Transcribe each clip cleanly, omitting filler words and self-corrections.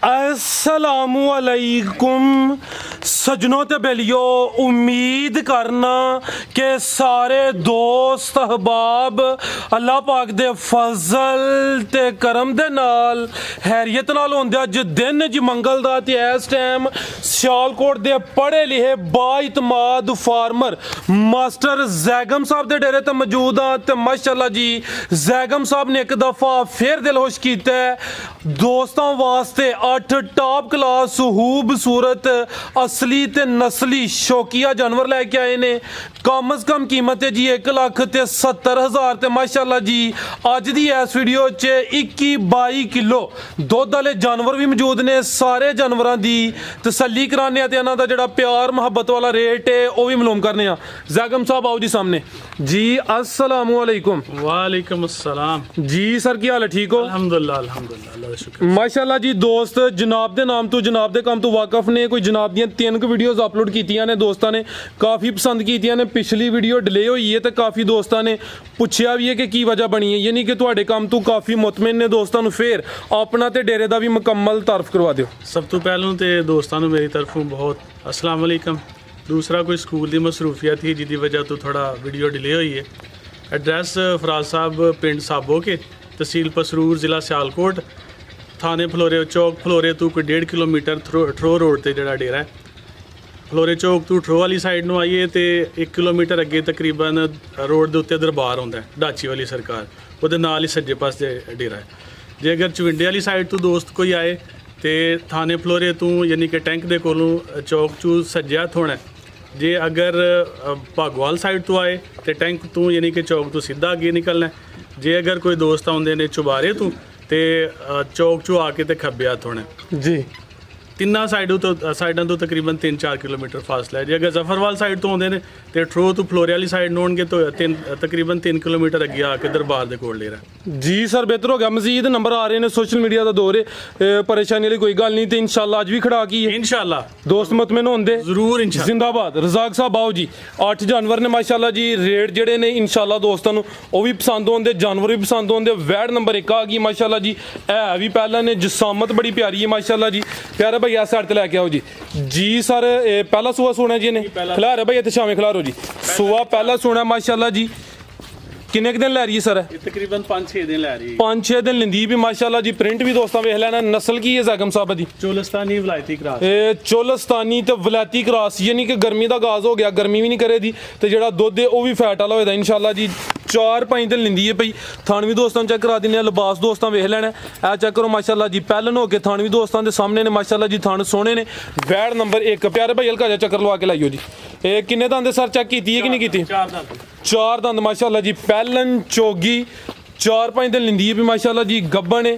अस्सलामुअलैकुम सजनों ते बेलियो, उम्मीद करना कि सारे दोस्त अहबाब अल्लाह पाक दे फजल ते करम दे नाल हैरियत नाल होंदे। अज दिन ज मंगल दा ते इस टाइम सियालकोट दे पढ़े लिखे बाइतमाद फार्मर मास्टर जैगम साहब दे डेरे ते मौजूद हाँ। ते माशाअल्लाह जी जैगम साहब ने एक दफ़ा फिर दिल खुश कीता है। दोस्तों वास्ते 8 टॉप क्लास खूबसूरत असली ते नस्ली शौकिया जानवर लैके आए ने। कम अज कम कीमत है जी 1,70,000 ते माशाअल्लाह जी अज दी इस वीडियो च 21-22 किलो दुध वाले जानवर भी मौजूद ने। सारे जानवरों की तसल्ली कराने ते इन्हां दा जिहड़ा प्यार मुहब्बत वाला रेट है वह भी मालूम करने। जैगम साहब आओ जी सामने जी। अस्सलामुअलैकुम। वालेकुम अस्सलाम जी सर, की हाल है? ठीक हो? अल्हम्दुलिल्लाह अल्हम्दुलिल्लाह, अल्लाह दा शुक्र। माशाअल्लाह जी दोस्त जनाब दे नाम तो जनाब दे काम तो वाकफ ने कोई जनाब दियां 3 वीडियोज़ अपलोड कीतियां ने। दोस्तों ने काफ़ी पसंद कीतियां ने। पिछली वीडियो डिले हुई है तो काफ़ी दोस्तों ने पूछा भी है कि की वजह बनी है, यानी कि तुहाडे काम तो काफ़ी मुतमिन ने। दोस्तों नूं फिर अपना ते डेरे दा भी मुकम्मल तारफ करवा दिओ। सब तो पहलों तो दोस्तों नूं मेरी तरफों बहुत अस्सलाम वालेकुम। दूसरा कोई स्कूल की मसरूफियत थी जिसकी वजह तो थोड़ा वीडियो डिले हुई है। एड्रैस फराज साहब पिंड साबो के तहसील पसरूर ज़िला सियालकोट, थाने फलोरे चौक फलोरे तो कोई 1.5 किलोमीटर ठरो रोड ते जिहड़ा डेरा है। फलोरे चौक तो ठरो वाली साइड नूं आइए तो 1 किलोमीटर अगे तकरीबन रोड के उत्ते दरबार आउंदा है डाची वाली सरकार, उहदे नाल ही सज्जे पासे डेरा है। जे अगर चविंडे वाली साइड तो दोस्त कोई आए तो थाने फलोरे तो यानी कि टैंक दे कोलों चौक चू सज्जे हत्थ होना है। जे अगर भागोवाल साइड तो आए तो टैंक तो यानी कि चौक तो सीधा अगे निकलना है। जे अगर कोई दोस्त आउंदे ने चुबारे तो चौक चू आके तो खब्बे हत्थ होना जी। तिन्ना साइडों तो तकरीबन 3-4 किलोमीटर फासला है। जे अगर जफरवाल साइड तो आउंदे ने तो ठरो तो फलोरे वाली साइड नोणगे तो तकरीबन 3 किलोमीटर अगे आके दरबार दे कोल डेरा जी। सर बेहतर हो गया, मजीद नंबर आ रहे हैं। सोशल मीडिया का दौर है, परेशानी वाली कोई गल नहीं। तो इंशाल्लाह अज भी खड़ा की है इंशाल्लाह दोस्त मुतमिन होंदे जरूर इंशाल्लाह। जिंदाबाद। रजाक साहब आओ जी। 8 जानवर ने माशाल्लाह जी। रेट जेडे ने इंशाल्लाह दोस्तों वो भी पसंद होंगे, जानवर भी पसंद होंगे। वैड नंबर 1 आ गई माशाल्लाह जी। है भी पहला ने जिसामत बड़ी प्यारी है माशाल्लाह जी। प्यारे भाई इस साइड ते लैके आओ जी। जी सर पहला सूआ सोना जी ने खिला रहे भाई इतने शामें खिलारो जी। सूआ पहला सोना माशाल्लाह जी। किन्ने दिन लै रही है सर? तकरीबन 5-6 दिन लै रही है। 5-6 दिन लेंदी भी माशाल्लाह जी। प्रिंट भी दोस्तों वेख लेना। नस्ल की है जैगम साहब दी? चोलस्तानी वलायती क्रॉस। चोलस्तानी ते वलायती क्रॉस, यानी कि गर्मी का गाज हो गया, गर्मी भी नहीं करे दी तो जो दुध है वह भी फैट वाला होता इंशाल्लाह जी। 4-5 दिन लेंदी है भाई। थान भी दोस्तों चेक करा देने। लिबास दोस्तों वेख लेना है चेक करो माशाल्लाह जी। पहलन हो के थान भी दोस्तों के सामने ने माशाल्लाह जी। थान सोने ने। वैड नंबर 1 प्यारे भाई हल्का जा चक्कर लवा के लाइयो जी। किन्ने दंद सर चेक की है कि नहीं की? 4 दंद माशाल्लाह जी। पहलन चोगी 4-5 दिन लेंदी है भी माशाल्लाह जी। गब्बन है,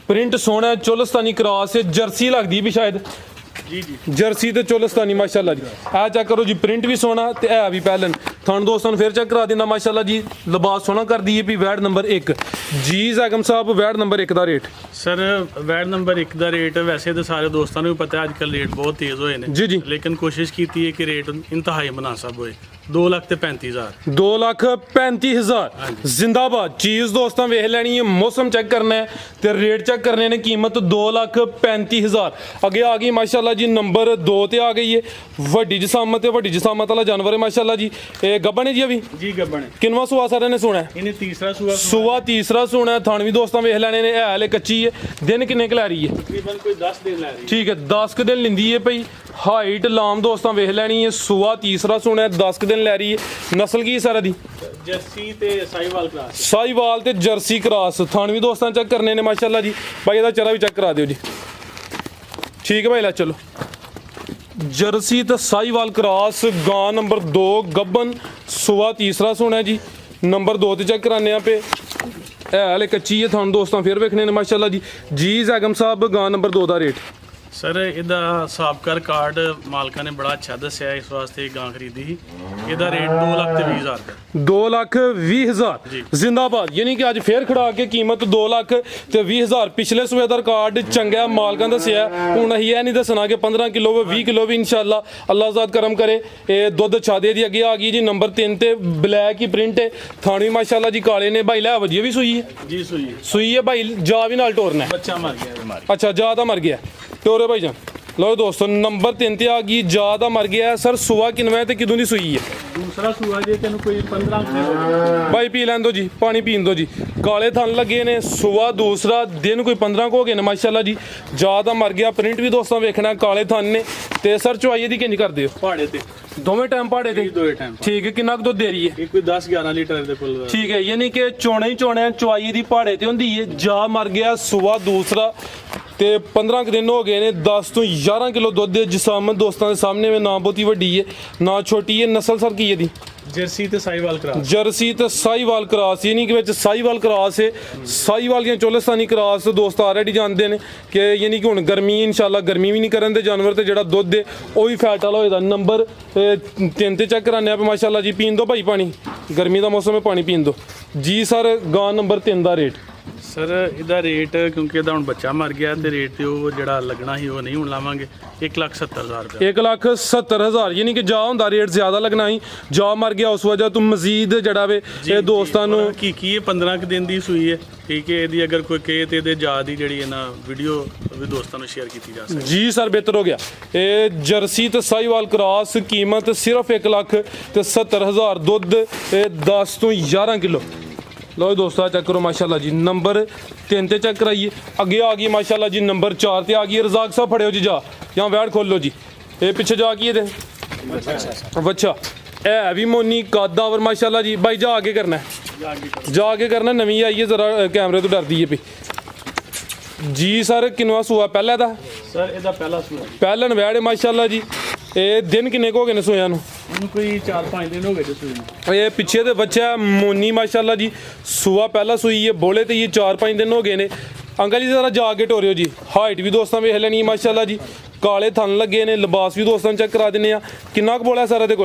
प्रिंट सोना है, चोलस्तानी क्रॉस है, जर्सी लगती भी शायद जी जी। जर्सी तो चोलस्तानी माशाल्लाह जी। है चेक करो जी। प्रिंट भी सोना ते है भी पहलन। थान दोस्तों फिर चेक करा देना माशाल्लाह जी। लिबास सोना कर दी है भी। वैड नंबर 1 जी जैगम साहब। वैड नंबर 1 का रेट सर? वैड नंबर 1 का रेट वैसे तो सारे दोस्तों को पता है अजकल रेट बहुत तेज़ होए ने जी जी, लेकिन कोशिश की है कि रेट इंतहाई मुनासिब होए। 2,35,000। 2,35,000 जिंदाबाद। चीज़ दोस्तों वेख लैनी है, मौसम चेक करना है तो रेट चेक करने ने। कीमत 2,35,000 अगे आ गई माशाल्लाह जी। नंबर 2 ते आ गई है। वड्डी जसामत है, वड्डी जसामत वाला जानवर है माशाल्लाह जी। गब्बन है जी अभी? जी गब्बन है। किनवा सूआ सारे ने सोना है? इन्हें तीसरा सूआ सूआ तीसरा सोना है। थान भी दोस्तों वेख लैने ने। है कच्ची है। दिन किन्ने क लै रही है? तकरीबन कोई 10 दिन लै रही है। ठीक है 10 दिन लेंदी है भाई। हाइट लाम दोस्तों वेख लैनी है। सूआ तीसरा सोना है, 10 दिन लै रही है। नस्ल की सारा दी? जर्सी ते साहिवाल क्रॉस। साहिवाल ते जर्सी क्रॉस। थान भी दोस्तों चेक करने ने माशाल्लाह जी। भाई ਇਹਦਾ चरा भी चेक करा दियो जी। ठीक है भाई लै चलो। जर्सी तो साहिवाल क्रॉस गां नंबर 2 गब्बन सूआ तीसरा सोना है जी। नंबर 2 ते चेक कराने पे है कच्ची है। थान दोस्तों फिर वेखने ने माशाल्लाह जी। जी जैगम साहब गां नंबर 2 का रेट? सर ਇਹਦਾ ਸਾਬਕਾ ਰਿਕਾਰਡ ਮਾਲਕਾਂ ਨੇ ਬੜਾ ਅੱਛਾ ਦੱਸਿਆ, ਇਸ ਵਾਸਤੇ ਗਾਂ ਖਰੀਦੀ ਸੀ। ਇਹਦਾ ਰੇਟ 2,20,000 ਦਾ। 2,20,000 जिंदाबाद। यानी कि अज फिर खड़ा के कीमत 2,20,000। पिछले सूबे का रिकॉर्ड चंगा मालकां दस्सिया। हुण असीं यह नहीं दसना कि 15 किलो 20 किलो भी इंशाल्लाह अल्लाह ज़ात करम करे। दुध छादे दी अगे आ गई जी। नंबर 3 ते ब्लैक ही प्रिंट है। थान भी माशाल्लाह जी काले ने। भाई लै वधिया भी सुई है जी। सुई है भाई। जा भी नाल टोरना है। बच्चा मर गया। अच्छा जा तो मर गया। ਟੋਰੇ ਭਾਈ ਜਾਨ ਲਓ ਦੋਸਤੋ ਨੰਬਰ 3 ਤੇ ਆ ਗਈ ਜਾ ਦਾ ਮਰ ਗਿਆ ਸਰ ਸੁਆ ਕਿਨਵੇਂ ਤੇ ਕਿਦੋਂ ਦੀ ਸੂਈ ਹੈ ਦੂਸਰਾ ਸੂਆ ਜੇ ਤੈਨੂੰ ਕੋਈ 15 ਦਿਨ ਹੋ ਗਏ ਭਾਈ ਪੀ ਲੈਣ ਦੋ ਜੀ ਪਾਣੀ ਪੀਣ ਦੋ ਜੀ ਕਾਲੇ ਥਣ ਲੱਗੇ ਨੇ ਸੁਆ ਦੂਸਰਾ ਦਿਨ ਕੋਈ 15 ਕੁ ਹੋ ਗਏ ਨੇ ਮਾਸ਼ਾਅੱਲਾ ਜੀ ਜਾ ਦਾ ਮਰ ਗਿਆ ਪ੍ਰਿੰਟ ਵੀ ਦੋਸਤਾਂ ਵੇਖਣਾ ਕਾਲੇ ਥਣ ਨੇ ਤੇ ਸਰ ਚੁਆਈ ਦੀ ਕਿੰਜ ਕਰਦੇ ਹੋ ਪਹਾੜੇ ਤੇ ਦੋਵੇਂ ਟਾਈਮ ਪਹਾੜੇ ਤੇ ਦੋਏ ਟਾਈਮ ਠੀਕ ਹੈ ਕਿੰਨਾ ਕੁ ਦੁੱਧ ਦੇ ਰਹੀ ਹੈ ਇਹ ਕੋਈ 10 11 ਲੀਟਰ ਦੇ ਕੋਲ ਠੀਕ ਹੈ ਯਾਨੀ ਕਿ ਚੋਣੇ ਹੀ ਚੋਣੇ ਚੁਆਈ ਦੀ ਪਹਾੜੇ ਤੇ ਹੁੰਦੀ ਹੈ ਜਾ ਮਰ ਗਿਆ ਸੁਆ ਦੂਸਰਾ ਤੇ 15 ਕੁ ਦਿਨ ਹੋ ਗਏ ਨੇ 10 ਤੋਂ 11 ਕਿਲੋ ਦੁੱਧ ਦੇ ਜਿਸਮ ਦੋਸਤਾਂ ਦੇ ਸਾਹਮਣੇ ਨਾ ਬਹੁਤੀ ਵੱਡੀ ਹੈ ਨਾ ਛੋਟੀ ਹੈ ਨਸਲ ਸਰ ਕੀ ਹੈ ਦੀ ਜਰਸੀ ਤੇ ਸਾਈਵਾਲ ਕਰਾਸ ਜਰਸੀ ਤੇ ਸਾਈਵਾਲ ਕਰਾਸ ਯਾਨੀ ਕਿ ਵਿੱਚ ਸਾਈਵਾਲ ਕਰਾਸ ਹੈ ਸਾਈਵਾਲ ਦੀਆਂ ਚੋਲਸਤਾਨੀ ਕਰਾਸ ਦੋਸਤ ਆਲਰੇਡੀ ਜਾਣਦੇ ਨੇ ਕਿ ਯਾਨੀ ਕਿ ਹੁਣ ਗਰਮੀ ਇਨਸ਼ਾਅੱਲਾ ਗਰਮੀ ਵੀ ਨਹੀਂ ਕਰਨ ਦੇ ਜਾਨਵਰ ਤੇ ਜਿਹੜਾ ਦੁੱਧ ਹੈ ਉਹ ਵੀ ਫੈਟ ਵਾਲਾ ਹੋਏਦਾ ਨੰਬਰ 3 ਤੇ ਚੈੱਕ ਕਰਾਨੇ ਆ ਮਾਸ਼ਾਅੱਲਾ ਜੀ ਪੀਣ ਦੋ ਭਾਈ ਪਾਣੀ ਗਰਮੀ ਦਾ ਮੌਸਮ ਹੈ ਪਾਣੀ ਪੀਣ ਦੋ ਜੀ ਸਰ ਗਾਂ ਨੰਬਰ 3 ਦਾ ਰੇਟ ਸਰ ਇਹਦਾ ਰੇਟ ਕਿਉਂਕਿ ਇਹਦਾ ਹੁਣ ਬੱਚਾ ਮਰ ਗਿਆ ਤੇ ਰੇਟ ਤੇ ਉਹ ਜਿਹੜਾ ਲੱਗਣਾ ਸੀ ਉਹ ਨਹੀਂ ਹੁਣ ਲਾਵਾਂਗੇ 1,70,000 ਰੁਪਏ 1,70,000 ਯਾਨੀ ਕਿ ਜਾ ਹੁੰਦਾ ਰੇਟ ਜ਼ਿਆਦਾ ਲੱਗਣਾ ਸੀ ਜਾ ਮਰ ਗਿਆ ਉਸ ਵਜ੍ਹਾ ਤੋਂ ਮਜ਼ੀਦ ਜਿਹੜਾ ਵੇ ਇਹ ਦੋਸਤਾਂ ਨੂੰ ਕੀ ਇਹ 15 ਕੁ ਦਿਨ ਦੀ ਸੂਈ ਹੈ ਠੀਕ ਹੈ ਇਹਦੀ ਅਗਰ ਕੋਈ ਕਹੇ ਤੇ ਇਹਦੇ ਜਾ ਦੀ ਜਿਹੜੀ ਹੈ ਨਾ ਵੀਡੀਓ ਵੀ ਦੋਸਤਾਂ ਨੂੰ ਸ਼ੇਅਰ ਕੀਤੀ ਜਾ ਸਕਦੀ ਜੀ ਸਰ ਬਿਹਤਰ ਹੋ ਗਿਆ ਇਹ ਜਰਸੀ ਤੇ ਸਾਈਵਾਲ ਕਰਾਸ ਕੀਮਤ ਸਿਰਫ 1,70,000 ਦੁੱਧ ਇਹ 10 ਤੋਂ 11 ਕਿਲੋ ਲਓ ਦੋਸਤਾਂ ਚੈੱਕ ਕਰੋ ਮਾਸ਼ਾਅੱਲਾ ਜੀ ਨੰਬਰ 3 ਤੇ ਚੈੱਕ ਕਰਾਈਏ ਅੱਗੇ ਆ ਗਈ ਮਾਸ਼ਾਅੱਲਾ ਜੀ ਨੰਬਰ 4 ਤੇ ਆ ਗਈ ਰਜ਼ਾਕ ਸਾਹਿਬ ਫੜਿਓ ਜੀ ਜਾ ਜਾਂ ਵੈੜ ਖੋਲੋ ਜੀ ਇਹ ਪਿੱਛੇ ਜਾ ਕੀ ਇਹਦੇ ਬੱਚਾ ਇਹ ਵੀ ਮੋਨੀ ਕਾਦਾ ਔਰ ਮਾਸ਼ਾਅੱਲਾ ਜੀ ਭਾਈ ਜਾ ਆਗੇ ਕਰਨਾ ਜਾ ਕੇ ਕਰਨਾ ਨਵੀਂ ਆਈ ਹੈ ਜ਼ਰਾ ਕੈਮਰੇ ਤੋਂ ਡਰਦੀ ਹੈ ਪਈ ਜੀ ਸਰ ਕਿੰਨਵਾ ਸੂਆ ਪਹਿਲਾ ਦਾ ਸਰ ਇਹਦਾ ਪਹਿਲਾ ਸੂਆ ਪਹਿਲਨ ਵੈੜ ਮਾਸ਼ਾਅੱਲਾ ਜੀ ਇਹ ਦਿਨ ਕਿੰਨੇ ਕੁ ਹੋ ਗਏ ਨੇ ਸੋਇਆਂ ਨੂੰ ਉਹਨੂੰ ਕੋਈ 4-5 ਦਿਨ ਹੋ ਗਏ ਜੀ ਸੂਈ ਨੂੰ ਇਹ ਪਿੱਛੇ ਦੇ ਬੱਚਾ ਮੋਨੀ ਮਾਸ਼ਾਅੱਲਾ ਜੀ ਸੂਆ ਪਹਿਲਾ ਸੂਈ ਹੈ ਬੋਲੇ ਤੇ ਇਹ 4-5 ਦਿਨ ਹੋ ਗਏ ਨੇ ਅੰਕਲ ਜੀ ਜ਼ਰਾ ਜਾ ਕੇ ਟੋਰਿਓ ਜੀ ਹਾਈਟ ਵੀ ਦੋਸਤਾਂ ਵੇਖ ਲੈਣੀ ਮਾਸ਼ਾਅੱਲਾ ਜੀ ਕਾਲੇ ਥਣ ਲੱਗੇ ਨੇ ਲਿਬਾਸ ਵੀ ਦੋਸਤਾਂ ਚੈੱਕ ਕਰਾ ਦਿੰਨੇ ਆ ਕਿੰਨਾ ਕੁ ਬੋਲਾ ਸਰ ਇਹਦੇ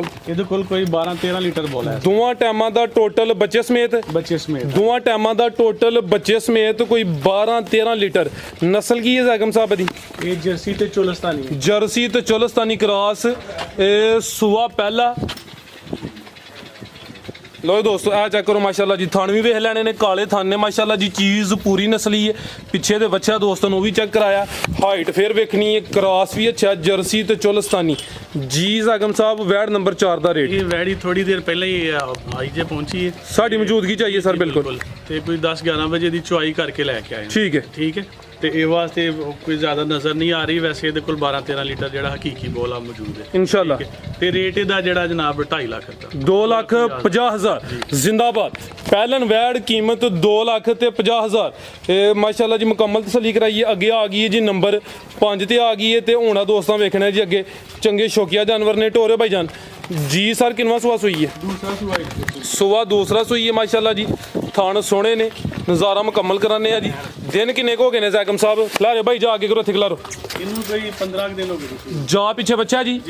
ਕੋਲ ਕੋਈ 12-13 ਲੀਟਰ ਬੋਲਾ ਹੈ ਦੋਵਾਂ ਟਾਈਮਾਂ ਦਾ ਟੋਟਲ ਬੱਚੇ ਸਮੇਤ ਦੋਵਾਂ ਟਾਈਮਾਂ ਦਾ ਟੋਟਲ ਬੱਚੇ ਸਮੇਤ ਕੋਈ 12-13 ਲੀਟਰ ਨਸਲ ਕੀ ਹੈ ਜ਼ਾਕਮ ਸਾਹਿਬ ਦੀ ਇਹ ਜਰਸੀ ਤੇ ਚੋਲਸਤਾਨੀ ਕਰਾਸ ਇਹ ਸੂਆ ਪਹਿਲਾ ਲੋ ਦੋਸਤੋ ਆ ਚੈੱਕ ਕਰੋ ਮਾਸ਼ਾਅੱਲਾ ਜੀ ਥਣ ਵੀ ਵੇਖ ਲੈਣੇ ਨੇ ਕਾਲੇ ਥਣ ਨੇ ਮਾਸ਼ਾਅੱਲਾ ਜੀ ਚੀਜ਼ ਪੂਰੀ ਨਸਲੀ ਹੈ ਪਿੱਛੇ ਦੇ ਬੱਚਾ ਦੋਸਤਾਂ ਨੂੰ ਵੀ ਚੈੱਕ ਕਰਾਇਆ ਹਾਈਟ ਫੇਰ ਵੇਖਣੀ ਹੈ ਕਰਾਸ ਵੀ ਅੱਛਾ ਜਰਸੀ ਤੇ ਚੋਲਸਤਾਨੀ ਜੀ ਜ਼ਾਕਮ ਸਾਹਿਬ ਵੈੜ ਨੰਬਰ 4 ਦਾ ਰੇਟ ਇਹ ਵੈੜੀ ਥੋੜੀ ਦੇਰ ਪਹਿਲਾਂ ਹੀ ਆਈ ਜੇ ਪਹੁੰਚੀ ਹੈ ਸਾਡੀ ਮੌਜੂਦਗੀ ਚਾਹੀਏ ਸਰ ਬਿਲਕੁਲ ਤੇ ਕੋਈ 10-11 ਵਜੇ ਦੀ ਚੁਆਈ ਕਰਕੇ ਲੈ ਕੇ ਆਏ ਠੀਕ ਹੈ ਤੇ ਇਹ ਵਾਸਤੇ ਕੋਈ ਜ਼ਿਆਦਾ ਨਜ਼ਰ ਨਹੀਂ ਆ ਰਹੀ ਵੈਸੇ ਇਹਦੇ ਕੋਲ 12-13 ਲੀਟਰ ਜਿਹੜਾ ਹਕੀਕੀ ਬੋਲਾ ਮੌਜੂਦ ਹੈ ਇਨਸ਼ਾਅੱਲਾ ਤੇ ਰੇਟ ਇਹਦਾ ਜਿਹੜਾ ਜਨਾਬ 2.5 ਲੱਖ ਦਾ 2,50,000 ਜ਼ਿੰਦਾਬਾਦ ਪਹਿਲਨ ਵੈੜ ਕੀਮਤ 2,50,000 ਇਹ ਮਾਸ਼ਾਅੱਲਾ ਜੀ ਮੁਕੰਮਲ ਤਸੱਲੀ ਕਰਾਈਏ ਅੱਗੇ ਆ ਗਈ ਹੈ ਜੀ ਨੰਬਰ 5 ਤੇ ਆ ਗਈ ਹੈ ਤੇ ਹੁਣ ਦੋਸਤਾਂ ਵੇਖਣਾ ਜੀ ਅੱਗੇ ਚੰਗੇ ਸ਼ੌਕੀਆ ਜਾਨਵਰ ਨੇ ਟੋਰੇ ਭਾਈ ਜਾਨ ਜੀ ਸਰ ਕਿੰਨਵਾ ਸੂਆ ਸੂਈ ਹੈ ਸੂਆ ਦੂਸਰਾ ਸੂਈ ਹੈ ਮਾਸ਼ਾਅੱਲਾ ਜੀ ਥਾਣ ਸੋਹਣੇ ਨੇ ਨਜ਼ਾਰਾ ਮੁਕੰਮਲ ਕਰਾਨੇ ਆ ਜੀ ਦਿਨ ਕਿੰਨੇ ਕੁ ਹੋ ਗਏ ਨੇ ਜ਼ਾਕਮ ਸਾਹਿਬ ਖਿਲਾਰੇ ਭਾਈ ਜਾ ਕੇ ਕਰੋ ਇੱਥੇ ਖਿਲਾਰੋ ਇਹਨੂੰ ਕੋਈ 15 ਦਿਨ ਹੋ ਗਏ ਜਾ ਪਿੱਛੇ ਬੱਚਾ ਜੀ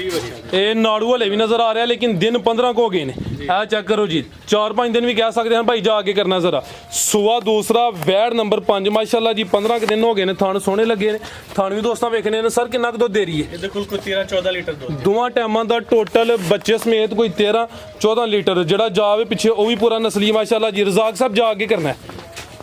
ਇਹ ਨਾੜੂ ਹਲੇ ਵੀ ਨਜ਼ਰ ਆ ਰਿਹਾ ਲੇਕਿਨ ਦਿਨ 15 ਕੁ ਹੋ ਗਏ ਨੇ ਇਹ ਚੈੱਕ ਕਰੋ ਜੀ 4-5 ਦਿਨ ਵੀ ਕਹਿ ਸਕਦੇ ਹਾਂ ਭਾਈ ਜਾ ਕੇ ਕਰਨਾ ਜ਼ਰਾ ਸੂਆ ਦੂਸਰਾ ਵੈੜ ਨੰਬਰ 5 ਮਾਸ਼ਾਅੱਲਾ ਜੀ 15 ਕੁ ਦਿਨ ਹੋ ਗਏ ਨੇ ਥਾਣ ਸੋਹਣੇ ਲੱਗੇ ਨੇ ਥਾਣ ਵੀ ਦੋਸਤਾਂ ਵੇਖਣੇ ਨੇ ਸਰ ਕਿੰਨਾ ਕੁ ਦੁੱਧ ਦੇ ਰਹੀ ਹੈ ਇਹਦੇ ਕੋਲ ਕੋਈ 13-14 ਲੀਟਰ ਦੁੱਧ ਦੋਵਾਂ ਟਾਈਮਾਂ ਦਾ ਟੋਟਲ ਬੱਚੇ ਸਮੇਤ ਕੋਈ 13-14 ਲੀਟਰ ਜਿਹੜਾ ਜਾਵੇ ਪਿੱਛੇ ਉਹ ਵੀ ਪੂਰਾ ਨਸਲੀ ਮਾਸ਼ਾਅੱਲਾ ਜੀ ਰਜ਼ਾਕ ਸਾਹਿਬ ਜਾ ਕੇ ਕਰਨਾ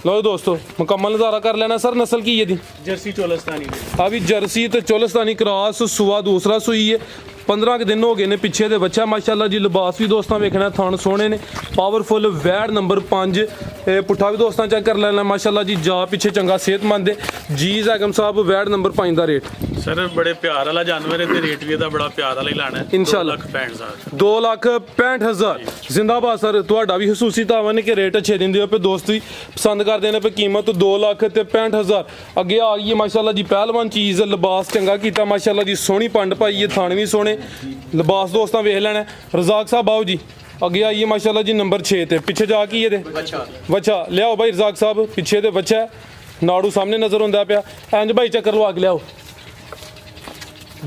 ਲਓ ਦੋਸਤੋ ਮੁਕੰਮਲ ਨਜ਼ਾਰਾ ਕਰ ਲੈਣਾ ਸਰ ਨਸਲ ਕੀ ਹੈ ਦੀ ਜਰਸੀ ਚੋਲਸਤਾਨੀ ਆ ਵੀ ਜਰਸੀ ਤੇ ਚੋਲਸਤਾਨੀ ਕ੍ਰਾਸ ਸੂਆ ਦੂਸਰਾ ਸੂਈ ਹੈ 15 ਦਿਨ ਹੋ ਗਏ ਨੇ ਪਿੱਛੇ ਦੇ ਬੱਚਾ ਮਾਸ਼ਾਅੱਲਾ ਜੀ ਲਿਬਾਸ ਵੀ ਦੋਸਤਾਂ ਵੇਖਣਾ ਥਣ ਸੋਹਣੇ ਨੇ ਪਾਵਰਫੁਲ ਵੈੜ ਨੰਬਰ 5 ਇਹ ਪੁੱਠਾ ਵੀ ਦੋਸਤਾਂ ਚੈੱਕ ਕਰ ਲੈਣਾ ਮਾਸ਼ਾਅੱਲਾ ਜੀ ਜਾ ਪਿੱਛੇ ਚੰਗਾ ਸਿਹਤਮੰਦ ਹੈ ਜੀ ਜ਼ਾਕਮ ਸਾਹਿਬ ਵੈੜ ਨੰਬਰ 5 ਦਾ ਰੇਟ ਸਰ ਬੜੇ ਪਿਆਰ ਵਾਲਾ ਜਾਨਵਰ ਹੈ ਤੇ ਰੇਟ ਵੀ ਇਹਦਾ ਬੜਾ ਪਿਆਰ ਵਾਲਾ ਹੀ ਲਾਣਾ ਹੈ ਇਨਸ਼ਾਅੱਲਾ 2,65,000 ਜ਼ਿੰਦਾਬਾਦ ਸਰ ਤੁਹਾਡਾ ਵੀ ਹਸੂਸੀ ਤਾਵਨ ਕਿ ਰੇਟ ਅੱਛੇ ਦਿੰਦੇ ਹੋ ਪੇ ਦੋਸਤ ਵੀ ਪਸੰਦ ਕਰਦੇ ਨੇ ਪੇ ਕੀਮਤ 2,65,000 ਅੱਗੇ ਆ ਗਈ ਮਾਸ਼ਾਅੱਲਾ ਜੀ ਪਹਿਲਵਾਨ ਚੀਜ਼ ਲਿਬਾਸ ਚੰਗਾ ਕੀਤਾ ਮਾਸ਼ਾਅੱਲਾ ਜੀ ਸੋਹਣੀ ਪੰਡ ਪਾਈ ਹੈ ਥਣ ਵੀ ਸੋਹਣੇ ਲਿਬਾਸ ਦੋਸਤਾਂ ਵੇਖ ਲੈਣਾ ਰਜ਼ਾਕ ਸਾਹਿਬ ਆਓ ਜੀ ਅੱਗੇ ਆਈਏ ਮਾਸ਼ਾਅੱਲਾ ਜੀ ਨੰਬਰ 6 ਤੇ ਪਿੱਛੇ ਜਾ ਕੀ ਇਹਦੇ ਬੱਚਾ ਲਿਆਓ ਭਾਈ ਰਜ਼ਾਕ ਸਾਹਿਬ ਪਿੱਛੇ ਤੇ ਬੱਚਾ ਨਾੜੂ ਸਾਹਮਣੇ ਨਜ਼ਰ ਹੁੰਦਾ ਪਿਆ ਇੰਜ ਭਾਈ ਚੱਕਰ ਲਵਾ ਕੇ ਲਿਆਓ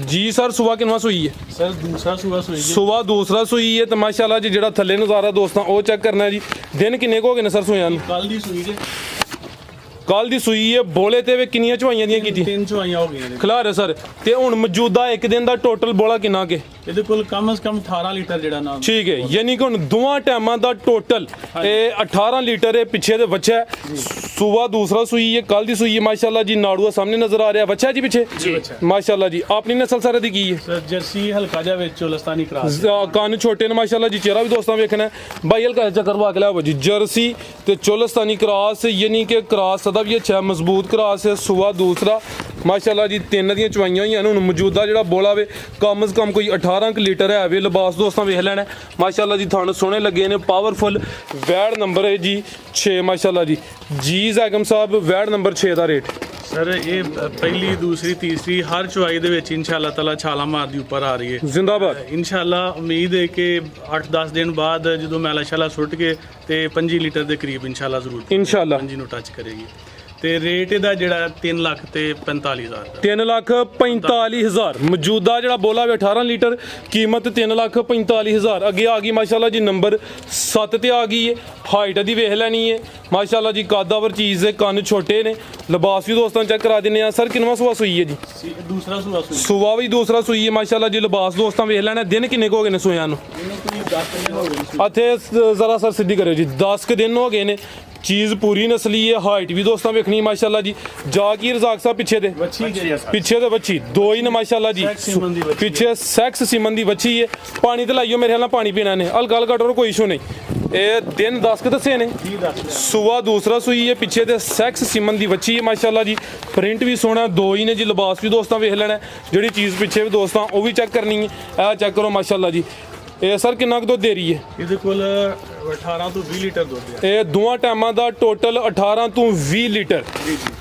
ਜੀ ਸਰ ਸੁਬਾ ਕਿੰਨਵਾ ਸੂਈ ਹੈ ਸਰ ਦੂਸਰਾ ਸੁਬਾ ਦੂਸਰਾ ਸੂਈ ਹੈ ਤੇ ਮਾਸ਼ਾਅੱਲਾ ਜੀ ਜਿਹੜਾ ਥੱਲੇ ਨਜ਼ਾਰਾ ਦੋਸਤਾਂ ਉਹ ਚੈੱਕ ਕਰਨਾ ਜੀ ਦਿਨ ਕਿੰਨੇ ਕੁ ਹੋ ਗਏ ਨੇ ਸਰ ਸੂਈਆਂ ਨੂੰ ਕੱਲ ਦੀ ਸੂਈ ਹੈ ਬੋਲੇ ਤੇ ਵੇ ਕਿੰਨੀਆਂ ਚਵਾਈਆਂ ਦੀਆਂ ਕੀਤੀ 3 ਚਵਾਈਆਂ ਹੋ ਗਈਆਂ ਨੇ ਖਿਲਾਰੇ ਸਰ ਤੇ ਹੁਣ ਮੌਜੂਦਾ ਇੱਕ ਦਿਨ ਦਾ ਟੋਟਲ ਬੋਲਾ ਕਿੰਨਾ ਕੇ ਇਹਦੇ ਕੋਲ ਕਮ ਸੇ ਕਮ 18 ਲੀਟਰ ਜਿਹੜਾ ਨਾ ਠੀਕ ਹੈ, ਯਾਨੀ ਕਿ ਹੁਣ ਦੋਵਾਂ ਟਾਈਮਾਂ ਦਾ ਟੋਟਲ ਇਹ 18 ਲੀਟਰ ਇਹ ਪਿੱਛੇ ਦੇ ਬੱਚਾ ਹੈ। ਸੂਆ ਦੂਸਰਾ ਸੂਈ ਹੈ, ਕੱਲ ਦੀ ਸੂਈ ਹੈ ਮਾਸ਼ਾਅੱਲਾ ਜੀ। ਨਾੜੂਆ ਸਾਹਮਣੇ ਨਜ਼ਰ ਆ ਰਿਹਾ, ਬੱਚਾ ਜੀ ਪਿੱਛੇ ਮਾਸ਼ਾਅੱਲਾ ਜੀ। ਆਪਣੀ ਨਸਲ ਸਾਰੇ ਦੀ ਕੀ ਹੈ? ਸਰ ਜਰਸੀ ਹਲਕਾ ਜਿਹਾ ਵਿੱਚ ਚੋਲਸਤਾਨੀ ਕਰਾਸ, ਕੰਨ ਛੋਟੇ ਨੇ ਮਾਸ਼ਾਅੱਲਾ ਜੀ। ਚਿਹਰਾ ਵੀ ਦੋਸਤਾਂ ਵੇਖਣਾ ਹੈ ਬਾਈ, ਹਲਕਾ ਜਿਹਾ ਕਰਵਾ ਕੇ ਲਿਆਓ ਜੀ। ਜਰਸੀ ਤੇ ਚੋਲਸਤਾਨੀ ਕਰਾਸ, ਯਾਨੀ ਕਿ ਕਰਾਸ ਦਾ ਵੀ ਅੱਛਾ ਮਜ਼ਬੂਤ ਕਰਾਸ ਹੈ। ਸੂਆ ਦੂਸਰਾ ਮਾਸ਼ਾਅੱਲਾ ਜੀ। ਤਿੰਨ ਦੀਆਂ ਚਵਾਈਆਂ ਹੋਈਆਂ ਨੇ। ਹੁਣ ਮੌਜੂਦਾ ਜਿਹੜਾ ਬੋਲਾ ਵੇ ਕਮ ਸੇ ਕਮ ਕੋਈ 18 ਲੀਟਰ ਹੈ ਵੇ। ਲਿਬਾਸ ਦੋਸਤਾਂ ਵੇਖ ਲੈਣਾ ਮਾਸ਼ਾਅੱਲਾ ਜੀ। ਥਣ ਸੋਹਣੇ ਲੱਗੇ ਨੇ, ਪਾਵਰਫੁਲ। ਵੈੜ ਨੰਬਰ ਹੈ ਜੀ 6 ਮਾਸ਼ਾਅੱਲਾ ਜੀ। ਜੀ ਜ਼ੈਗਮ ਸਾਹਿਬ ਵੈੜ ਨੰਬਰ 6 ਦਾ ਰੇਟ? ਸਰ ਇਹ ਪਹਿਲੀ ਦੂਸਰੀ ਤੀਸਰੀ ਹਰ ਚੁਆਈ ਦੇ ਵਿੱਚ ਇਨਸ਼ਾਅੱਲਾ ਤਾਲਾ ਛਾਲਾ ਮਾਰਦੀ ਉੱਪਰ ਆ ਰਹੀ ਹੈ ਜ਼ਿੰਦਾਬਾਦ। ਇਨਸ਼ਾਅੱਲਾ ਉਮੀਦ ਹੈ ਕਿ 8-10 ਦਿਨ ਬਾਅਦ ਜਦੋਂ ਮੈਲਾ ਸ਼ਾਲਾ ਸੁੱਟ ਕੇ ਤੇ 5 ਲੀਟਰ ਦੇ ਕਰੀਬ ਇਨਸ਼ਾਅੱਲਾ ਜ਼ਰੂਰ ਇਨਸ਼ਾਅੱਲਾ 5 ਨੂੰ ਟੱਚ ਕਰੇਗੀ। ਤੇ ਰੇਟ ਇਹਦਾ ਜਿਹੜਾ 3 ਲੱਖ ਤੇ 45,000 ਦਾ। 3,45,000 ਮੌਜੂਦਾ ਜਿਹੜਾ ਬੋਲਾ ਵੇ 18 ਲੀਟਰ, ਕੀਮਤ 3,45,000। ਅੱਗੇ ਆ ਗਈ ਮਾਸ਼ਾਅੱਲਾ ਜੀ ਨੰਬਰ 7 ਤੇ ਆ ਗਈ ਹੈ। ਹਾਈਟ ਦੀ ਵੇਖ ਲੈਣੀ ਹੈ ਮਾਸ਼ਾਅੱਲਾ ਜੀ। ਕਾਦਾਵਰ ਚੀਜ਼ ਹੈ, ਕੰਨ ਛੋਟੇ ਨੇ। ਲਿਬਾਸ ਵੀ ਦੋਸਤਾਂ ਚੈੱਕ ਕਰਾ ਦਿੰਦੇ ਆ। ਸਰ ਕਿੰਨਵਾਂ ਸੂਆ ਸੂਈ ਹੈ ਜੀ? ਦੂਸਰਾ ਸੂਆ ਸੂਆ ਵੀ ਦੂਸਰਾ ਸੂਈ ਹੈ ਮਾਸ਼ਾਅੱਲਾ ਜੀ। ਲਿਬਾਸ ਦੋਸਤਾਂ ਵੇਖ ਲੈਣਾ। ਦਿਨ ਕਿੰਨੇ ਕੁ ਹੋ ਗਏ ਨੇ ਸੂਇਆਂ ਨੂੰ? ਇੱਥੇ ਜ਼ਰਾ ਸਰ ਸਿੱਧੀ ਕਰਿਓ ਜੀ। 10 ਕੁ ਦਿਨ ਹੋ ਗਏ ਨੇ। ਚੀਜ਼ ਪੂਰੀ ਨਸਲੀ ਹੈ। ਹਾਈਟ ਵੀ ਦੋਸਤਾਂ ਵੇਖਣੀ ਮਾਸ਼ਾਅੱਲਾ ਜੀ। ਜਾ ਕੀ ਰਜ਼ਾਕ ਸਾਹਿਬ ਪਿੱਛੇ ਦੇ ਪਿੱਛੇ ਦੇ ਬੱਚੀ ਦੋ ਹੀ ਨੇ ਮਾਸ਼ਾਅੱਲਾ ਜੀ। ਪਿੱਛੇ ਸੈਕਸ ਸੀਮਨ ਦੀ ਬੱਚੀ ਹੈ। ਪਾਣੀ ਤੇ ਲਾਈਓ ਮੇਰੇ ਖਿਆਲ ਨਾਲ, ਪਾਣੀ ਪੀਣਾ ਨੇ। ਹਲਕਾ ਹਲਕਾ ਟੋਰ, ਕੋਈ ਇਸ਼ੂ ਨਹੀਂ। ਇਹ ਦਿਨ 10 ਕੁ ਦੱਸੇ ਨੇ। ਸੂਆ ਦੂਸਰਾ ਸੂਈ ਹੈ। ਪਿੱਛੇ ਦੇ ਸੈਕਸ ਸੀਮਨ ਦੀ ਬੱਚੀ ਹੈ ਮਾਸ਼ਾਅੱਲਾ ਜੀ। ਪ੍ਰਿੰਟ ਵੀ ਸੋਹਣਾ, ਦੋ ਹੀ ਨੇ ਜੀ। ਲਿਬਾਸ ਵੀ ਦੋਸਤਾਂ ਵੇਖ ਲੈਣਾ। ਜਿਹੜੀ ਚੀਜ਼ ਪਿੱਛੇ ਵੀ ਦੋਸਤਾਂ ਉਹ ਵੀ ਚੈੱਕ ਕਰਨੀ ਹੈ। ਇਹ ਚੈੱਕ ਕਰੋ ਮਾਸ਼ਾਅੱਲਾ ਜੀ। ਇਹ ਸਰ ਕਿੰਨਾ ਕੁ ਦੁੱਧ ਦੇ ਰਹੀ ਹੈ? ਇਹਦੇ ਕੋਲ 18 ਤੋਂ 20 ਲੀਟਰ ਦੁੱਧ ਹੈ। ਇਹ ਦੋਵਾਂ ਟਾਈਮਾਂ ਦਾ ਟੋਟਲ 18 ਤੋਂ 20 ਲੀਟਰ।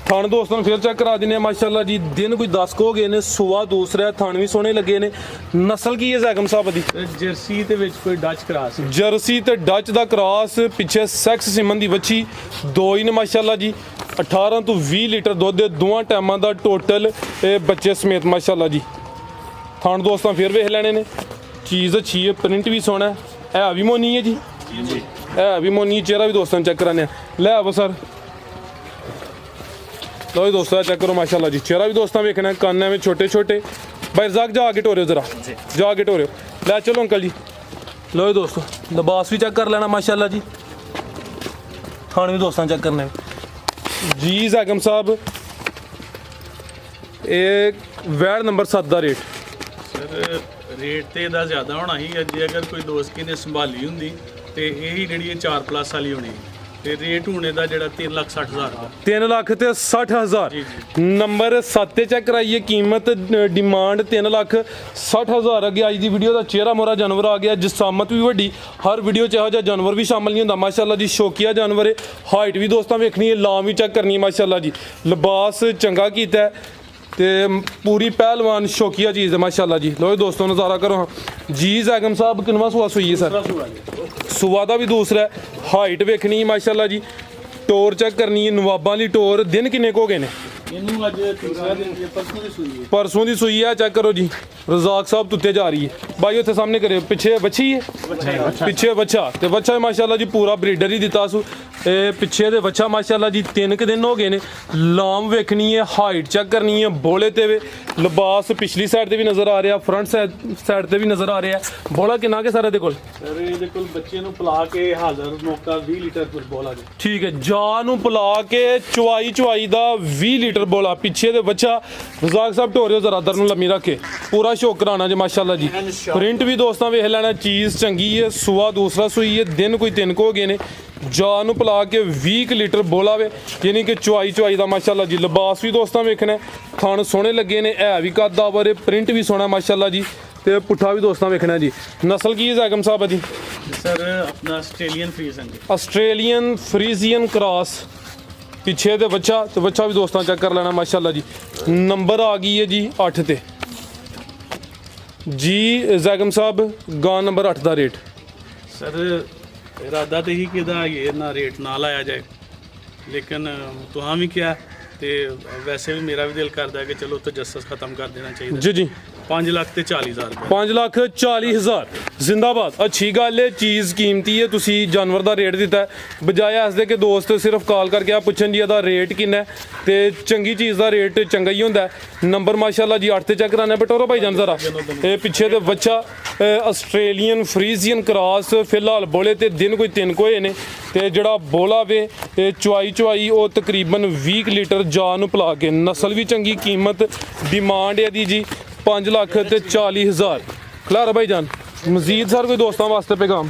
ਥਣ ਦੋਸਤਾਂ ਨੂੰ ਫਿਰ ਚੈੱਕ ਕਰਾ ਦਿੰਦੇ ਆ ਮਾਸ਼ਾਅੱਲਾ ਜੀ। ਦਿਨ ਕੋਈ 10 ਕੁ ਹੋ ਗਏ ਨੇ। ਸੂਆ ਦੂਸਰਾ, ਥਣ ਵੀ ਸੋਹਣੇ ਲੱਗੇ ਨੇ। ਨਸਲ ਕੀ ਹੈ ਜ਼ੈਗਮ ਸਾਹਿਬ ਦੀ? ਜਰਸੀ ਦੇ ਵਿੱਚ ਕੋਈ ਡੱਚ ਕਰਾਸ, ਜਰਸੀ ਤੇ ਡੱਚ ਦਾ ਕ੍ਰਾਸ। ਪਿੱਛੇ ਸੈਕਸ ਸਿਮਨ ਦੀ ਬੱਚੀ ਦੋ ਹੀ ਨੇ ਮਾਸ਼ਾਅੱਲਾ ਜੀ। 18 ਤੋਂ 20 ਲੀਟਰ ਦੁੱਧ ਦੇ ਦੋਵਾਂ ਟਾਈਮਾਂ ਦਾ ਟੋਟਲ, ਇਹ ਬੱਚੇ ਸਮੇਤ ਮਾਸ਼ਾਅੱਲਾ ਜੀ। ਥਣ ਦੋਸਤਾਂ ਫਿਰ ਵੇਖ ਲੈਣੇ ਨੇ। ਚੀਜ਼ ਅੱਛੀ ਹੈ, ਪ੍ਰਿੰਟ ਵੀ ਸੋਹਣਾ ਹੈ। ਇਹ ਵੀ ਮੋਨੀ ਹੈ ਜੀ। ਇਹ ਵੀ ਮੋਨੀ। ਚਿਹਰਾ ਵੀ ਦੋਸਤਾਂ ਨੂੰ ਚੈੱਕ ਕਰਾਨੇ ਆ। ਲੈ ਆਵੋ ਸਰ। ਲੋ ਜੀ ਦੋਸਤਾਂ ਚੈੱਕ ਕਰੋ ਮਾਸ਼ਾਅੱਲਾ ਜੀ। ਚਿਹਰਾ ਵੀ ਦੋਸਤਾਂ ਵੇਖਣਾ। ਕੰਨ ਐਵੇਂ ਛੋਟੇ ਛੋਟੇ। ਬਾਈ ਰਜ਼ਾਕ ਜਾ ਕੇ ਟੋਰਿਓ ਜ਼ਰਾ, ਜਾ ਕੇ ਟੋਰਿਓ। ਲੈ ਚਲੋ ਅੰਕਲ ਜੀ। ਲੋ ਜੀ ਦੋਸਤੋ ਲਿਬਾਸ ਵੀ ਚੈੱਕ ਕਰ ਲੈਣਾ ਮਾਸ਼ਾਅੱਲਾ ਜੀ। ਥਣ ਵੀ ਦੋਸਤਾਂ ਚੈੱਕ ਕਰਨੇ ਜੀ। ਜ਼ੈਗਮ ਸਾਹਿਬ ਇਹ ਵੈੜ ਨੰਬਰ 7 ਦਾ ਰੇਟ? ਸਰ ਰੇਟ ਤੇ ਇਹਦਾ ਜ਼ਿਆਦਾ ਹੋਣਾ ਹੀ। ਜੇ ਅਗਰ ਕੋਈ ਦੋਸਤ ਕੀ ਨੇ ਸੰਭਾਲੀ ਹੁੰਦੀ ਤੇ ਇਹੀ ਜਿਹੜੀ 4+ ਵਾਲੀ ਹੋਣੀ। ਤੇ ਰੇਟ ਹੁਣ ਇਹਦਾ ਜਿਹੜਾ 3,60,000 ਦਾ। 3,60,000 ਨੰਬਰ 7 ਤੇ ਚੈੱਕ ਕਰਾਈਏ। ਕੀਮਤ ਡਿਮਾਂਡ 3,60,000। ਅੱਗੇ ਅੱਜ ਦੀ ਵੀਡੀਓ ਦਾ ਚਿਹਰਾ ਮੋਰਾ ਜਾਨਵਰ ਆ ਗਿਆ। ਜਿਸਾਮਤ ਵੀ ਵੱਡੀ। ਹਰ ਵੀਡੀਓ 'ਚ ਇਹੋ ਜਿਹਾ ਜਾਨਵਰ ਵੀ ਸ਼ਾਮਲ ਨਹੀਂ ਹੁੰਦਾ ਮਾਸ਼ਾਅੱਲਾ ਜੀ। ਸ਼ੌਕੀਆ ਜਾਨਵਰ ਹੈ। ਹਾਈਟ ਵੀ ਦੋਸਤਾਂ ਵੇਖਣੀ ਹੈ। ਲਾਮ ਵੀ ਚੈੱਕ ਕਰਨੀ ਹੈ ਮਾਸ਼ਾਅੱਲਾ ਜੀ। ਲਿਬਾਸ ਚੰਗਾ ਕੀਤਾ ਹੈ ਤੇ ਪੂਰੀ ਪਹਿਲਵਾਨ ਸ਼ੌਕੀਆ ਚੀਜ਼ ਹੈ ਮਾਸ਼ਾਅੱਲਾ ਜੀ। ਲੋ ਦੋਸਤੋ ਨਜ਼ਾਰਾ ਕਰੋ ਜੀ। ਜ਼ੈਗਮ ਸਾਹਿਬ ਕਿੰਨਵਾਂ ਸੂਆ ਸੂਈ ਹੈ ਸਰ? ਸੂਆ ਦਾ ਵੀ ਦੂਸਰਾ ਹੈ। ਹਾਈਟ ਵੇਖਣੀ ਹੈ ਮਾਸ਼ਾਅੱਲਾ ਜੀ। ਟੋਰ ਚੈੱਕ ਕਰਨੀ ਹੈ। ਨਵਾਬਾਂ ਦੀ ਟੋਰ। ਦਿਨ ਕਿੰਨੇ ਕੁ ਹੋ ਗਏ ਨੇ? ਇਹਨੂੰ ਅੱਜ ਤੀਸਰਾ ਦਿਨ ਪਰਸੋਂ ਦੀ ਸੂਈ ਹੈ। ਪਰਸੋਂ ਦੀ ਸੂਈ ਹੈ। ਚੈੱਕ ਕਰੋ ਜੀ। ਰਜ਼ਾਕ ਸਾਹਿਬ ਤੁੱਤੇ ਜਾ ਰਹੀ ਹੈ। ਬਾਈ ਉੱਥੇ ਸਾਹਮਣੇ ਕਰਿਓ। ਪਿੱਛੇ ਬੱਚੀ ਹੈ, ਪਿੱਛੇ ਬੱਚਾ ਤੇ ਬੱਚਾ ਮਾਸ਼ਾਅੱਲਾ ਜੀ ਪੂਰਾ ਬਰੀਡਰ ਹੀ ਦਿੱਤਾ ਸੂ। ਇਹ ਪਿੱਛੇ ਦੇ ਬੱਚਾ ਮਾਸ਼ਾਅੱਲਾ ਜੀ 3 ਕੁ ਦਿਨ ਹੋ ਗਏ ਨੇ। ਲਾਮ ਵੇਖਣੀ ਹੈ। ਹਾਈਟ ਚੈੱਕ ਕਰਨੀ ਹੈ। ਬੋਲੇ ਤੇ ਵੇ ਲਿਬਾਸ ਪਿਛਲੀ ਸਾਈਡ ਤੇ ਵੀ ਨਜ਼ਰ ਆ ਰਿਹਾ, ਫਰੰਟ ਸਾਈਡ ਤੇ ਵੀ ਨਜ਼ਰ ਆ ਰਿਹਾ। ਬੋਲਾ ਕਿੰਨਾ ਕੇ ਸਾਰੇ ਦੇ ਕੋਲ? ਸਰ ਇਹਦੇ ਕੋਲ ਬੱਚੇ ਨੂੰ ਪਿਲਾ ਕੇ ਹਾਜ਼ਰ ਮੌਕਾ 20 ਲੀਟਰ ਬੋਲਾ ਜੀ। ਠੀਕ ਹੈ। ਜਾ ਨੂੰ ਪਿਲਾ ਕੇ ਚਵਾਈ ਦਾ 20 ਲੀਟਰ ਬੋਲਾ। ਪਿੱਛੇ ਦੇ ਬੱਚਾ ਰਜ਼ਾਕ ਸਾਹਿਬ ਢੋਰਿਓ ਜ਼ਰਾ ਦਰ ਨੂੰ ਲੰਮੀ ਰੱਖ ਕੇ ਪੂਰਾ ਸ਼ੌਕ ਕਰਾਣਾ ਜੇ ਮਾਸ਼ਾਅੱਲਾ ਜੀ। ਪ੍ਰਿੰਟ ਵੀ ਦੋਸਤਾਂ ਵੇਖ ਲੈਣਾ। ਚੀਜ਼ ਚੰਗੀ ਹੈ। ਸੂਆ ਦੂਸਰਾ ਸੂਈ ਹੈ। ਦਿਨ ਕੋਈ 3 ਕੁ ਹੋ ਗਏ ਨੇ। ਜਾ ਨੂੰ ਪਿਲਾ ਕੇ 20 ਲੀਟਰ ਬੋਲਾ ਵੇ, ਯਾਨੀ ਕਿ ਚਵਾਈ ਦਾ ਮਾਸ਼ਾਅੱਲਾ ਜੀ। ਲਿਬਾਸ ਵੀ ਦੋਸਤਾਂ ਵੇਖਣਾ। ਥਣ ਸੋਹਣੇ ਲੱਗੇ ਨੇ। ਇਹ ਵੀ ਕੱਦ ਬਾਰੇ ਪ੍ਰਿੰਟ ਵੀ ਸੋਹਣਾ ਮਾਸ਼ਾਅੱਲਾ ਜੀ। ਤੇ ਪੁੱਠਾ ਵੀ ਦੋਸਤਾਂ ਵੇਖਣਾ ਜੀ। ਨਸਲ ਕੀ ਹੈ ਜ਼ੈਗਮ ਸਾਹਿਬ ਦੀ? ਸਰ ਆਪਣਾ Australian Friesian. Australian Friesian cross. ਪਿੱਛੇ ਦੇ ਬੱਚਾ ਤੇ ਬੱਚਾ ਵੀ ਦੋਸਤਾਂ ਚੈੱਕ ਕਰ ਲੈਣਾ ਮਾਸ਼ਾਅੱਲਾ ਜੀ। ਨੰਬਰ ਆ ਗਈ ਹੈ ਜੀ 8 ਤੇ ਜੀ। ਜ਼ੈਗਮ ਸਾਹਿਬ ਗਾਂ ਨੰਬਰ 8 ਦਾ ਰੇਟ? ਸਰ इरादा तो ही कि ये ना रेट ना लाया जाए, लेकिन तुहां भी क्या ते वैसे भी मेरा भी दिल करता है कि चलो तजस्सुस ख़त्म कर देना चाहिए जी जी। 5,40,000 ਰੁਪਏ 5,40,000 ਜ਼ਿੰਦਾਬਾਦ। ਅੱਛੀ ਗੱਲ ਹੈ, ਚੀਜ਼ ਕੀਮਤੀ ਹੈ, ਤੁਸੀਂ ਜਾਨਵਰ ਦਾ ਰੇਟ ਦਿੱਤਾ ਹੈ। ਬਜਾਏ ਇਸ ਦੇ ਕਿ ਦੋਸਤ ਸਿਰਫ ਕਾਲ ਕਰਕੇ ਆ ਪੁੱਛਣ ਜੀ ਇਹਦਾ ਰੇਟ ਕਿੰਨਾ ਹੈ, ਤੇ ਚੰਗੀ ਚੀਜ਼ ਦਾ ਰੇਟ ਚੰਗਾ ਹੀ ਹੁੰਦਾ ਹੈ। ਨੰਬਰ ਮਾਸ਼ਾਅੱਲਾ ਜੀ 8 ਤੇ ਚੈੱਕ ਕਰਾਣਾ ਬਟੋਰੋ ਭਾਈ ਜਾਨ ਜ਼ਰਾ। ਇਹ ਪਿੱਛੇ ਤੇ ਬੱਚਾ ਆਸਟ੍ਰੇਲੀਅਨ ਫਰੀਜ਼ੀਅਨ ਕ੍ਰਾਸ, ਫਿਲਹਾਲ ਬੋਲੇ ਤੇ ਦਿਨ ਕੋਈ 3 ਹੋਏ ਨੇ, ਤੇ ਜਿਹੜਾ ਬੋਲਾ ਵੇ ਇਹ ਚੁਆਈ ਉਹ ਤਕਰੀਬਨ 20 ਲੀਟਰ ਜਾ ਨੂੰ ਪਿਲਾ ਕੇ, ਨਸਲ ਵੀ ਚੰਗੀ, ਕੀਮਤ ਡਿਮਾਂਡ ਇਹਦੀ ਜੀ 5,40,000। ਖਲਾਰਾ ਭਾਈ ਜਾਨ ਮਜ਼ੀਦ ਸਰ ਕੋਈ ਦੋਸਤਾਂ ਵਾਸਤੇ ਪੈਗਾਮ?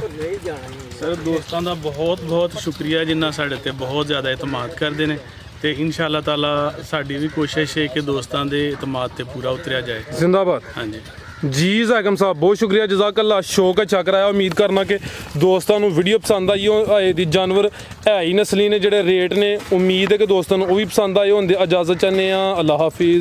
ਸਰ ਦੋਸਤਾਂ ਦਾ ਬਹੁਤ ਬਹੁਤ ਸ਼ੁਕਰੀਆ ਜਿਨ੍ਹਾਂ ਸਾਡੇ ਤੇ ਬਹੁਤ ਜ਼ਿਆਦਾ ਇਤਮਾਦ ਕਰਦੇ ਨੇ, ਤੇ ਇਨਸ਼ਾਅੱਲਾ ਤਾਲਾ ਸਾਡੀ ਵੀ ਕੋਸ਼ਿਸ਼ ਹੈ ਕਿ ਦੋਸਤਾਂ ਦੇ ਇਤਮਾਦ ਤੇ ਪੂਰਾ ਉਤਰਿਆ ਜਾਏ। ਜ਼ਿੰਦਾਬਾਦ ਹਾਂਜੀ ਜੀ ਜ਼ਾਕਮ ਸਾਹਿਬ, ਬਹੁਤ ਸ਼ੁਕਰੀਆ, ਜਜ਼ਾਕੱਲਾ। ਸ਼ੌਕ ਅੱਛਾ ਕਰਾਇਆ। ਉਮੀਦ ਕਰਨਾ ਕਿ ਦੋਸਤਾਂ ਨੂੰ ਵੀਡੀਓ ਪਸੰਦ ਆਈ ਆਏ ਦੀ। ਜਾਨਵਰ ਹੈ ਹੀ ਨਸਲੀ ਨੇ, ਜਿਹੜੇ ਰੇਟ ਨੇ ਉਮੀਦ ਹੈ ਕਿ ਦੋਸਤਾਂ ਨੂੰ ਉਹ ਵੀ ਪਸੰਦ ਆਏ ਹੁੰਦੇ। ਇਜਾਜ਼ਤ ਚਾਹੁੰਦੇ ਆ, ਅੱਲਾ ਹਾਫਿਜ਼।